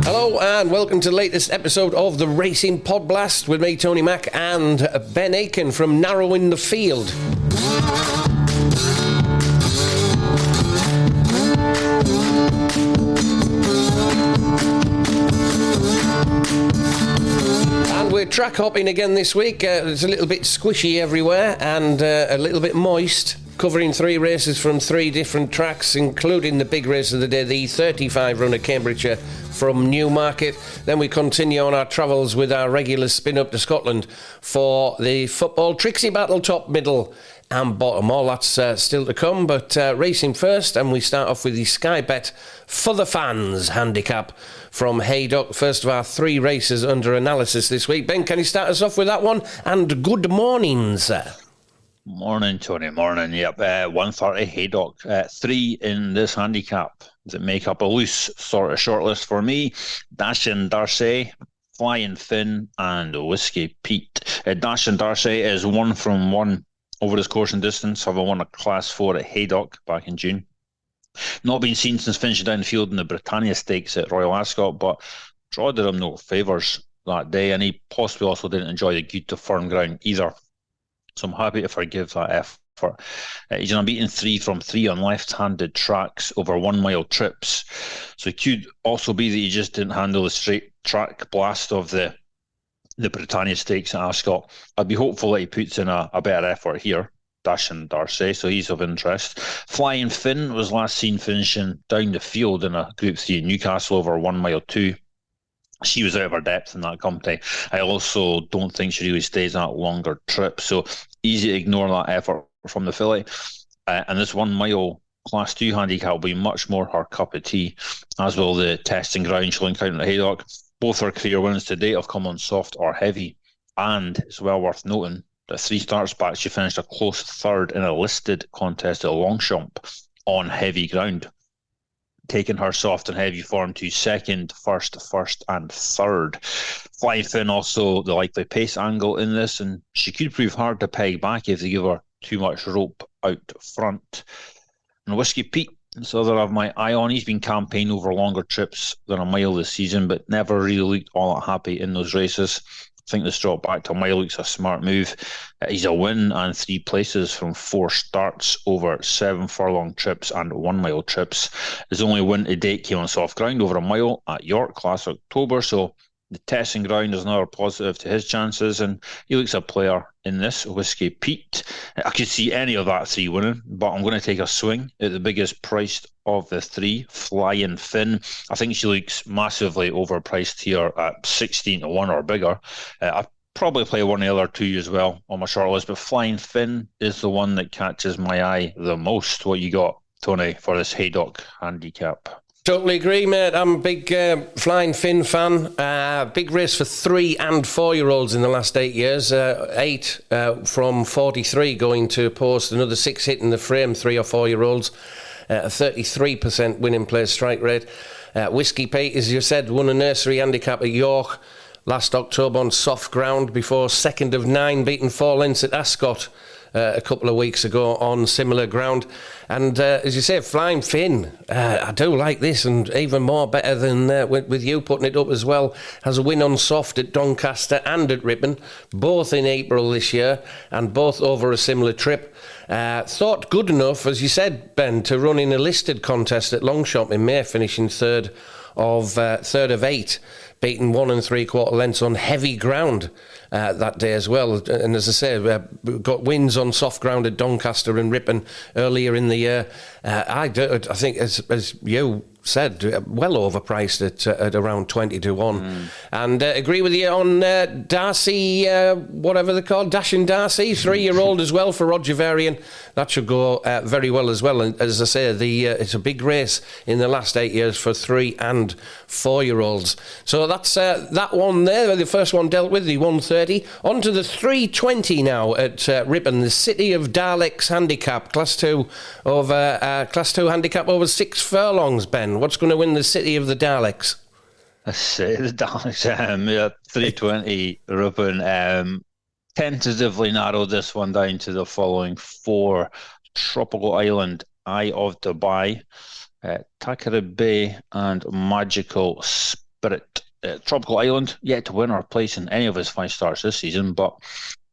Hello and welcome to the latest episode of the Racing Podblast with me, Tony Mack, and Ben Aiken from Narrowing the Field. And we're track hopping again this week. It's a little bit squishy everywhere and a little bit moist. Covering 3 races from 3 different tracks, including the big race of the day, the 35 run of Cambridgeshire from Newmarket. Then we continue on our travels with our regular spin up to Scotland for the football trixie battle, top, middle and bottom. All that's still to come, but racing first, and we start off with the SkyBet for the fans handicap from Haydock. First of our 3 races under analysis this week. Ben, can you start us off with that one? And good morning, sir. Morning, Tony. Morning. Yep. 130 Haydock. 3 in this handicap that make up a loose sort of shortlist for me. Dashing Darcy, Flying Finn, and Whiskey Pete. Dashing Darcy is 1 from 1 over his course and distance, having won a Class 4 at Haydock back in June. Not been seen since finishing down the field in the Britannia Stakes at Royal Ascot, but draw did him no favours that day, and he possibly also didn't enjoy the good to firm ground either. So I'm happy to forgive that effort. He's an unbeaten 3 from 3 on left-handed tracks over 1 mile trips. So it could also be that he just didn't handle the straight track blast of the Britannia Stakes at Ascot. I'd be hopeful that he puts in a better effort here. Dashing Darcy, so he's of interest. Flying Finn was last seen finishing down the field in a Group 3 at Newcastle over 1 mile 2. She was out of her depth in that company. I also don't think she really stays that longer trip, so easy to ignore that effort from the filly. And this 1 mile Class 2 handicap will be much more her cup of tea, as will the testing ground she'll encounter at Haydock. Both her career wins to date have come on soft or heavy, and it's well worth noting that 3 starts back she finished a close 3rd in a listed contest at Longchamp on heavy ground, taking her soft and heavy form to 2nd, 1st and 3rd. Flying Finn also the likely pace angle in this, and she could prove hard to peg back if they give her too much rope out front. And Whiskey Pete, so that I have my eye on. He's been campaigned over longer trips than a mile this season, but never really looked all that happy in those races. I think the drop back to a mile looks a smart move. He's a win and 3 places from 4 starts over 7 furlong trips and 1 mile trips. His only win to date came on soft ground over a mile at York last October, so the testing ground is another positive to his chances, and he looks a player in this, Whiskey Pete. I could see any of that 3 winning, but I'm going to take a swing at the biggest priced of the 3, Flying Finn. I think she looks massively overpriced here at 16 to 1 or bigger. I'd probably play one of the other 2 as well on my short list, but Flying Finn is the one that catches my eye the most. What you got, Tony, for this Haydock handicap? Totally agree, mate. I'm a big Flying Finn fan. Big race for 3 and 4-year-olds in the last 8 years. 8 from 43 going to post, another 6 hitting the frame, 3 or 4-year-olds. A 33% winning place strike rate. Whiskey Pete, as you said, won a nursery handicap at York last October on soft ground before 2nd of 9, beating 4 lengths at Ascot a couple of weeks ago on similar ground. And as you say, Flying Finn, I do like this, and even more better than with you putting it up as well. Has a win on soft at Doncaster and at Ripon, both in April this year, and both over a similar trip. Thought good enough, as you said, Ben, to run in a listed contest at Longchamp in May, finishing 3rd of 8, beating 1 3/4 lengths on heavy ground that day as well. And as I say, got wins on soft ground at Doncaster and Ripon earlier in the year. I think, as you said, well overpriced at around 20 to 1. And agree with you on Darcy, whatever they're called, Dashing Darcy, 3-year-old as well for Roger Varian. That should go very well as well. And as I say, it's a big race in the last 8 years for 3 and 4-year-olds. So that's that one there, the first one dealt with, the 130. On to the 320 now at Ripon, the City of Daleks handicap, Class 2 handicap over 6 furlongs, Ben. What's going to win the City of the Daleks? The City of the Daleks, 320 Ripon. Tentatively narrowed this one down to the following 4. Tropical Island, Eye of Dubai, Takara Bay and Magical Spirit. Tropical Island, yet to win or place in any of his 5 starts this season, but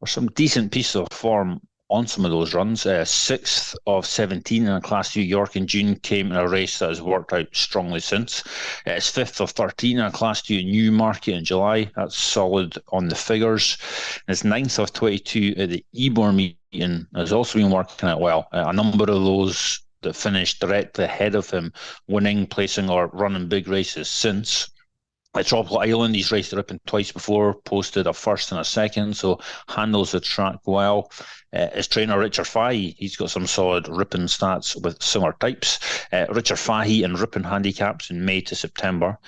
for some decent pieces of form on some of those runs. 6th of 17 in a Class 2 York in June came in a race that has worked out strongly since. It's 5th of 13 in a Class 2 Newmarket in July. That's solid on the figures. And it's 9th of 22 at the Ebor meeting has also been working out well. A number of those that finished directly ahead of him, winning, placing, or running big races since. At Tropical Island, he's raced at Ripon twice before, posted a first and a second, so handles the track well. His trainer, Richard Fahey, he's got some solid Ripon stats with similar types. Richard Fahey and Ripon handicaps in May to September.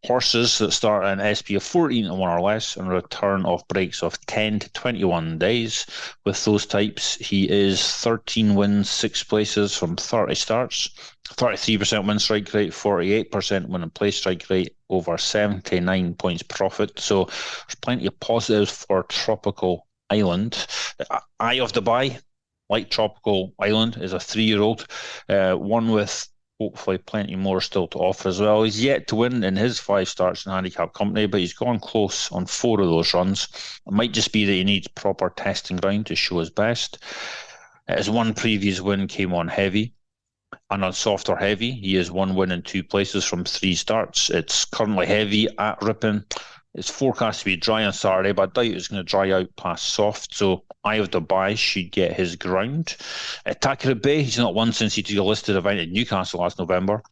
Horses that start an SP of 14 to 1 or less and a return of breaks of 10 to 21 days. With those types, he is 13 wins, 6 places from 30 starts, 33% win strike rate, 48% win and place strike rate, over 79 points profit. So there's plenty of positives for Tropical Island. Eye of the Buy, like Tropical Island, is a 3-year-old, one with hopefully plenty more still to offer as well. He's yet to win in his 5 starts in handicap company, but he's gone close on 4 of those runs. It might just be that he needs proper testing ground to show his best. His one previous win came on heavy, and on soft or heavy, he has 1 win in 2 places from 3 starts. It's currently heavy at Ripon. It's forecast to be dry on Saturday, but I doubt it's going to dry out past soft, so Eye of the Buy should get his ground. Takara Bay, he's not won since he took a listed event in Newcastle last November.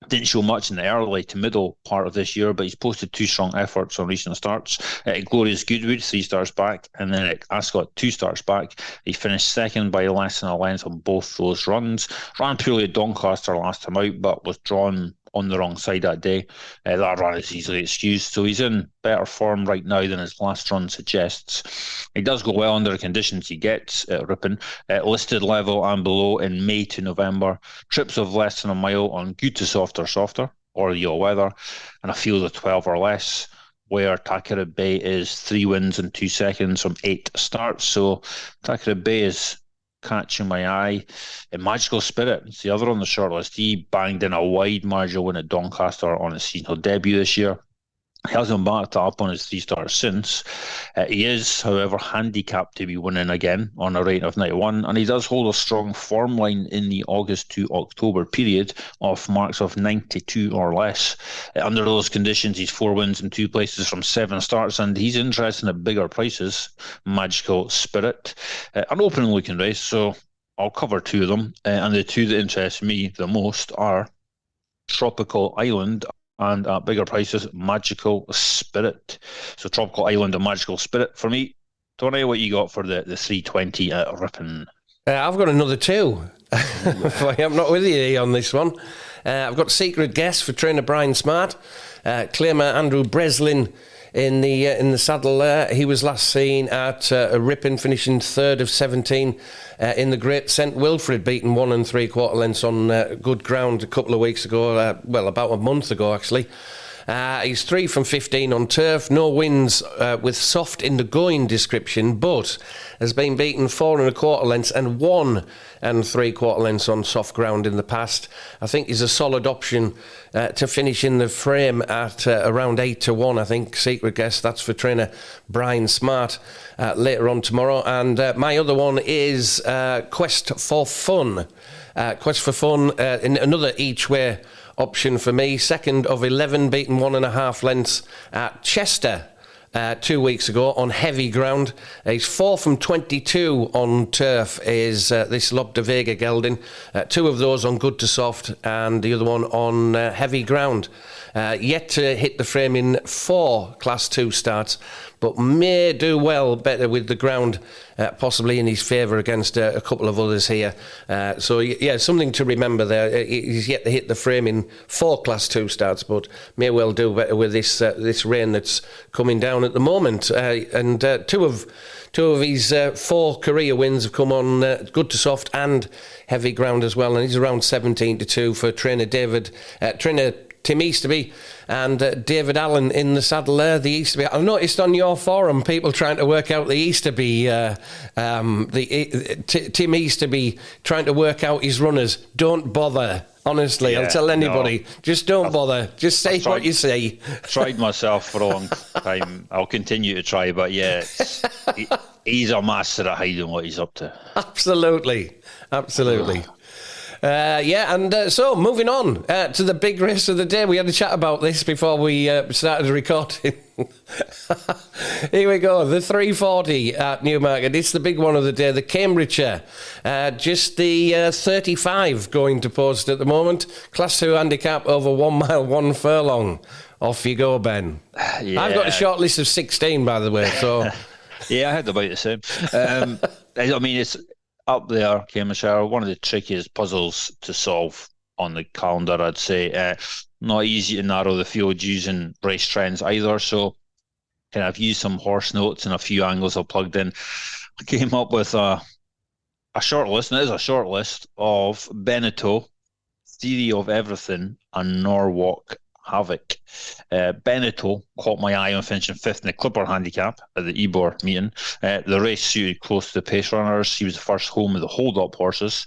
Didn't show much in the early to middle part of this year, but he's posted 2 strong efforts on recent starts. Glorious Goodwood, 3 starts back, and then at Ascot, 2 starts back. He finished second by less than a length on both those runs. Ran purely at Doncaster last time out, but was drawn on the wrong side that day. That run is easily excused, so he's in better form right now than his last run suggests. He does go well under the conditions he gets at Ripon, listed level and below in May to November, trips of less than a mile on good to softer, or the all weather, and a field of 12 or less, where Takara Bay is 3 wins and 2 seconds from 8 starts. So Takara Bay is catching my eye. Magical Spirit, it's the other on the shortlist. He banged in a wide marginal win at Doncaster on his seasonal debut this year. He hasn't backed up on his 3 starts since. He is, however, handicapped to be winning again on a rate of 91, and he does hold a strong form line in the August to October period of marks of 92 or less. Under those conditions, he's 4 wins and 2 places from 7 starts, and he's interested at bigger prices. Magical Spirit, an open-looking race, so I'll cover 2 of them, and the 2 that interest me the most are Tropical Island and at bigger prices, Magical Spirit. So Tropical Island and Magical Spirit for me. Tony, what you got for the 320 at Ripon? I've got another 2. I'm not with you on this one. I've got Secret Guess for trainer Brian Smart. Claimer Andrew Breslin in the saddle there. He was last seen at Ripon, finishing 3rd of 17 in the Great St Wilfrid, beaten 1 3/4 lengths on good ground a couple of weeks ago, about a month ago actually. He's 3 from 15 on turf, no wins with soft in the going description, but has been beaten 4 1/4 lengths and 1 3/4 lengths on soft ground in the past. I think he's a solid option to finish in the frame at around 8 to 1. I think Secret Guess, that's for trainer Brian Smart later on tomorrow. And my other one is Quest for Fun. Quest for Fun, in another each way option for me. 2nd of 11, beaten 1.5 lengths at Chester 2 weeks ago on heavy ground. He's 4 from 22 on turf, is this Lob de Vega gelding. 2 of those on good to soft and the other one on heavy ground. Yet to hit the frame in 4 Class 2 starts, but may do well better with the ground possibly in his favour against a couple of others here. So yeah, something to remember there. He's yet to hit the frame in 4 Class 2 starts, but may well do better with this rain that's coming down at the moment. And two of his 4 career wins have come on good to soft and heavy ground as well, and he's around 17 to 2 for trainer Tim Easterby and David Allen in the saddle there. The Easterby, I've noticed on your forum people trying to work out the Easterby, Tim Easterby trying to work out his runners. Don't bother. Honestly, Yeah, I'll tell anybody. no. Just don't bother. Just say what you say. Tried myself for a long time. I'll continue to try, but yeah, he's a master at hiding what he's up to. Absolutely. So moving on to the big race of the day. We had a chat about this before we started recording. Here we go, the 340 at Newmarket. It's the big one of the day, the Cambridgeshire. Just the 35 going to post at the moment. Class 2 handicap over 1 mile, 1 furlong. Off you go, Ben. Yeah. I've got a short list of 16, by the way, so... Yeah, I had about the same. I mean, it's up there, Cambridgeshire, one of the trickiest puzzles to solve on the calendar, I'd say. Not easy to narrow the field using race trends either, so I've used some horse notes and a few angles I've plugged in. I came up with a short list, and it is a short list, of Beneteau, Theory of Everything, and Norwalk Havoc. Beneteau caught my eye on finishing 5th in the Clipper handicap at the Ebor meeting. The race suited close to the pace runners. He was the first home of the hold-up horses.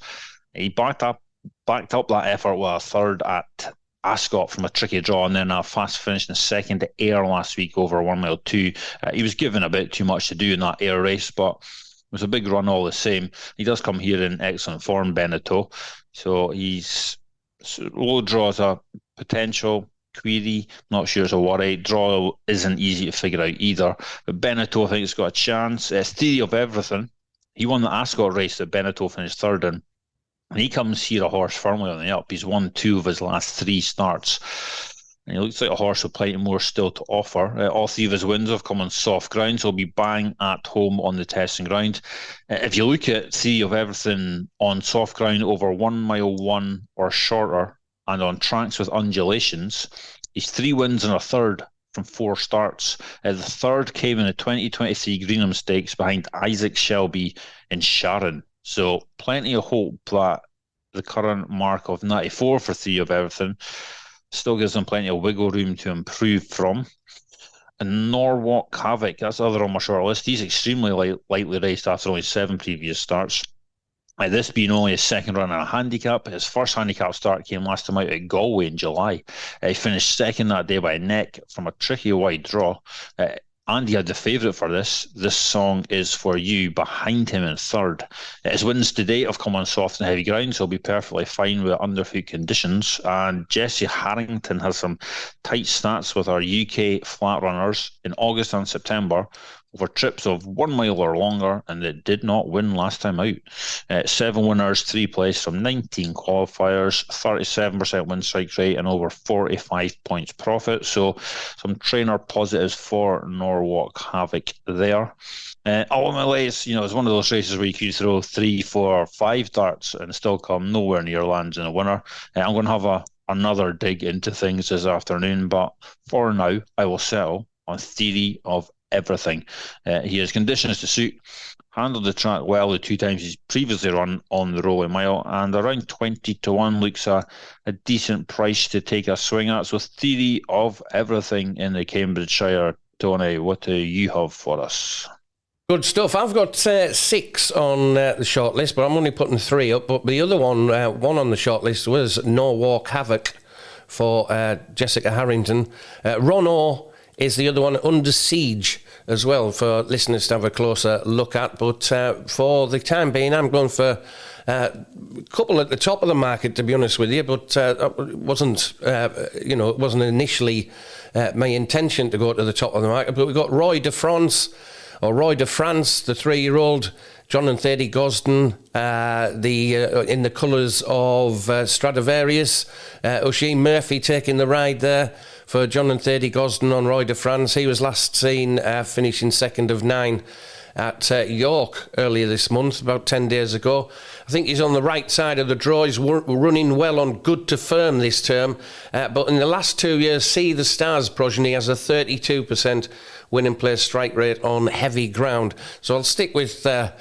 He backed up that effort with a third at Ascot from a tricky draw, and then a fast finish in second to Ayr last week over 1 mile 2. He was given a bit too much to do in that Ayr race, but it was a big run all the same. He does come here in excellent form, Beneteau. So he's low draw as a potential query, not sure it's a worry. Draw isn't easy to figure out either. But Beneteau, I think, has got a chance. It's Theory of Everything. He won the Ascot race that Beneteau finished third in. And he comes here a horse firmly on the up. He's won 2 of his last 3 starts. And he looks like a horse with plenty more still to offer. All 3 of his wins have come on soft ground, so he'll be bang at home on the testing ground. If you look at Theory of Everything on soft ground over 1 mile 1 or shorter, and on tracks with undulations, he's 3 wins and a third from 4 starts. The third came in the 2023 Greenham Stakes behind Isaac Shelby in Sharon. So plenty of hope that the current mark of 94 for Theory of Everything still gives them plenty of wiggle room to improve from. And Norwalk Havoc, that's the other on my short list. He's extremely lightly raced after only 7 previous starts. This being only his second run in a handicap. His first handicap start came last time out at Galway in July. He finished second that day by a neck from a tricky wide draw. Andy had the favourite for this. This song is for you, behind him in third. His wins to date have come on soft and heavy ground, so he'll be perfectly fine with underfoot conditions. And Jesse Harrington has some tight stats with our UK flat runners in August and September over trips of 1 mile or longer, and it did not win last time out. 7 winners, 3 places from 19 qualifiers, 37% win strike rate, and over 45 points profit. So some trainer positives for Norwalk Havoc there. Ultimately, it's one of those races where you could throw 3, 4, 5 darts and still come nowhere near lands in a winner. I'm going to have another dig into things this afternoon, but for now, I will settle on Theory of Everything. He has conditions to suit, handled the track well the 2 times he's previously run on the Rolling Mile, and around 20 to 1 looks a decent price to take a swing at. So Theory of Everything in the Cambridgeshire. Tony, what do you have for us? Good stuff. I've got 6 on the short list, but I'm only putting 3 up. But the other one on the short list was Norwalk Havoc for Jessica Harrington. Ron is the other one, Under Siege, as well, for listeners to have a closer look at. But for the time being, I'm going for a couple at the top of the market, to be honest with you. But it wasn't initially my intention to go to the top of the market. But we've got Roy de France, the 3-year-old, John and Thady Gosden, in the colours of Stradivarius. Oisin Murphy taking the ride there for John and Thady Gosden on Roy de France. He was last seen finishing second of 9 at York earlier this month, about 10 days ago. I think he's on the right side of the draw. He's running well on Good to Firm this term. But in the last 2 years, See the Stars progeny has a 32% winning place strike rate on heavy ground. So I'll stick with the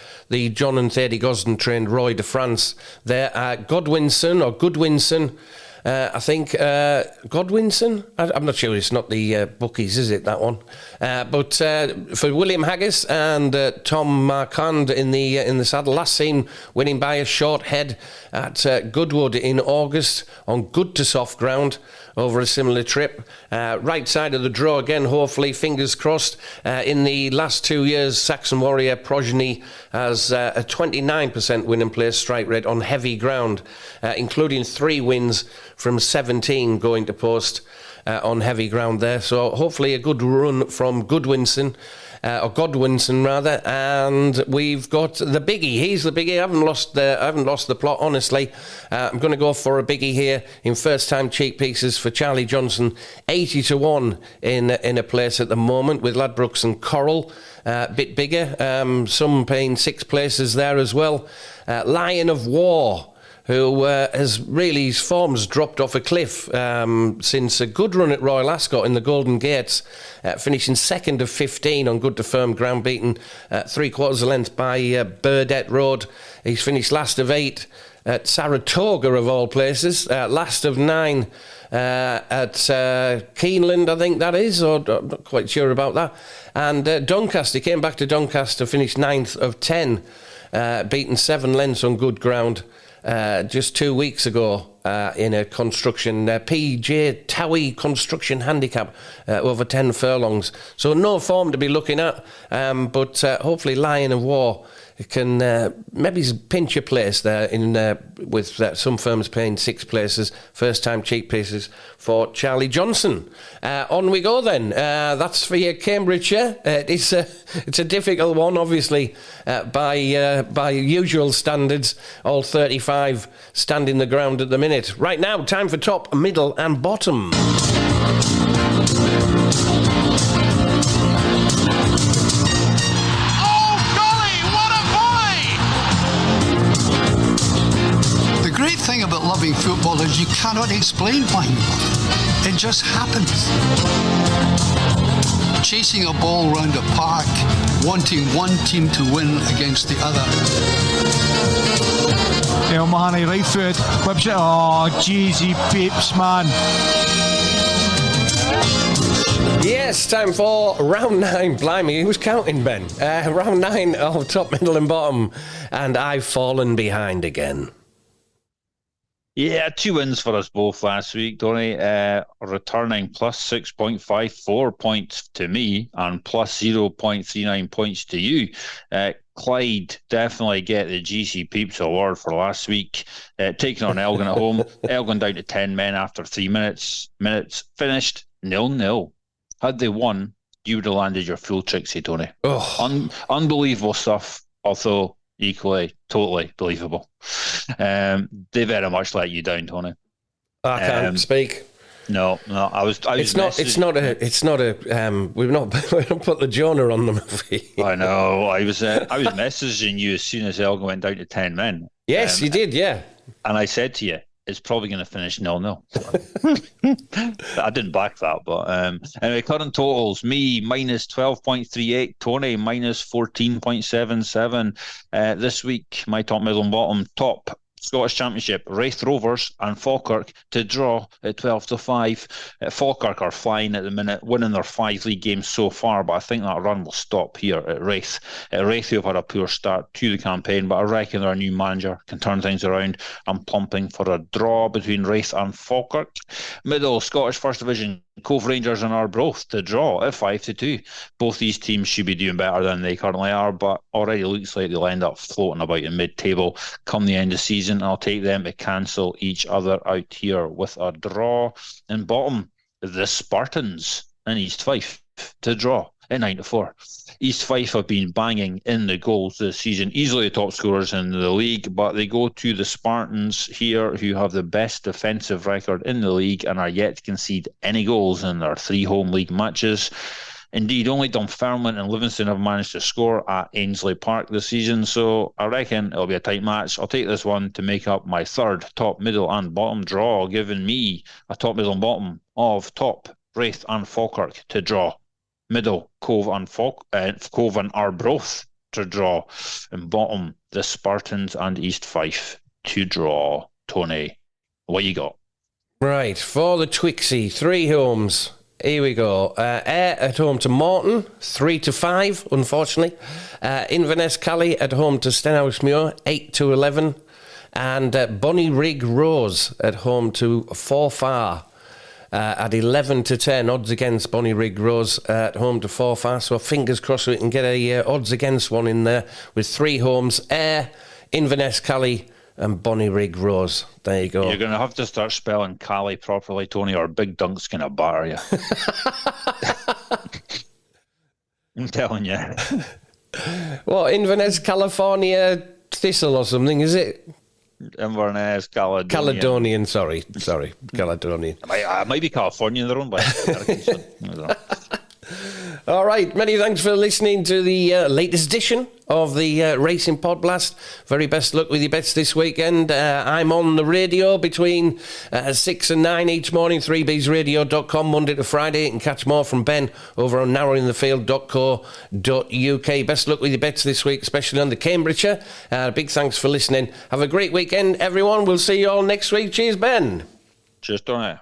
John and Thady Gosden trained Roy de France there. Goodwinson I think Godwinson. I'm not sure. It's not the bookies, is it, that one? But for William Haggis and Tom Marquand in the saddle, last seen winning by a short head at Goodwood in August on good to soft ground over a similar trip. Right side of the draw again, hopefully, fingers crossed. In the last 2 years, Saxon Warrior Progeny has a 29% win and place strike rate on heavy ground, including 3 wins from 17 going to post on heavy ground there. So hopefully a good run from Godwinson rather. And we've got the biggie. He's the biggie. I haven't lost the plot, honestly. I'm going to go for a biggie here in first time cheap pieces for Charlie Johnson, 80-1 in a place at the moment with Ladbrokes and Coral. A bit bigger. Some paying 6 places there as well. Lion of War, who has really, his form's dropped off a cliff since a good run at Royal Ascot in the Golden Gates, finishing second of 15 on good to firm ground, beaten 3/4 a length by Burdett Road. He's finished last of 8 at Saratoga, of all places, last of 9 at Keeneland, I think that is, or I'm not quite sure about that. And Doncaster, he came back to Doncaster, finished 9th of 10, beaten 7 lengths on good ground. Just 2 weeks ago in a construction, PJ Towie construction handicap, over 10 furlongs. So no form to be looking at, but hopefully Lion of War can maybe pinch a place there in with some firms paying 6 places, first time cheap pieces for Charlie Johnson. On we go then. That's for your Cambridgeshire. It's a difficult one, obviously, by usual standards. All 35 standing the ground at the minute. Right now, time for top, middle and bottom. About loving football is you cannot explain why you love it. It just happens. Chasing a ball round a park, wanting one team to win against the other. El Mahoney, right foot, whips it. Oh, jeez, peeps, man. Yes, time for round 9. Blimey, who's counting, Ben? Round 9 of top, middle and bottom. And I've fallen behind again. Yeah, 2 wins for us both last week, Donny. Returning plus 6.54 points to me and plus 0.39 points to you. Clyde definitely get the GC Peeps Award for last week. Taking on Elgin at home. Elgin down to 10 men after 3 minutes. Finished 0-0. Had they won, you would have landed your full Trixie, Tony. Oh. Unbelievable stuff, although equally totally believable. They very much let you down, Tony. I can't speak. No. I was. It's not a. We've not put the Jonah on them. I know. I was messaging you as soon as Elgin went down to 10 men. Yes, you did. Yeah. And I said to you, it's probably going to finish 0-0. I didn't back that, but anyway, current totals: me minus 12.38, Tony minus 14.77. This week, my top, middle, and bottom. Top Scottish Championship, Wraith Rovers and Falkirk to draw at 12-5. Falkirk are flying at the minute, winning their 5 league games so far, but I think that run will stop here at Wraith. Wraith, who have had a poor start to the campaign, but I reckon their new manager can turn things around. I'm pumping for a draw between Wraith and Falkirk. Middle, Scottish First Division, Cove Rangers and Arbroath to draw at 5-2. Both these teams should be doing better than they currently are, but already looks like they'll end up floating about in mid-table come the end of the season. I'll take them to cancel each other out here with a draw. And bottom, the Spartans in East Fife to draw at 9-4. East Fife have been banging in the goals this season, easily the top scorers in the league, but they go to the Spartans here, who have the best defensive record in the league and are yet to concede any goals in their 3 home league matches. Indeed, only Dunfermline and Livingston have managed to score at Ainsley Park this season, so I reckon it'll be a tight match. I'll take this one to make up my third top, middle and bottom draw, giving me a top, middle and bottom of top, Wraith and Falkirk to draw. Middle, Cove and Arbroath to draw. And bottom, the Spartans and East Fife to draw. Tony, what you got? Right, for the Trixie, 3 homes. Here we go. Ayr at home to Morton, 3-5, unfortunately. Inverness Cally at home to Stenhousemuir, 8-11. And Bonnie Rig Rose at home to Forfar at 11-10. Odds against Bonnie Rig Rose at home to Forfar. So fingers crossed we can get a odds against one in there with 3 homes. Ayr, Inverness Cally and Bonnie Rig Rose. There you go. You're going to have to start spelling Cali properly, Tony, or Big Dunk's going to batter you. I'm telling you. What, Inverness, California, Thistle or something, is it? Inverness, Caledonian. Caledonian, sorry, Caledonian. It might be California, their own by American. All right, many thanks for listening to the latest edition of the Racing Podblast. Very best luck with your bets this weekend. I'm on the radio between 6 and 9 each morning, 3bsradio.com, Monday to Friday. You can catch more from Ben over on narrowinthefield.co.uk. Best luck with your bets this week, especially on the Cambridgeshire. Big thanks for listening. Have a great weekend, everyone. We'll see you all next week. Cheers, Ben. Cheers, Tony.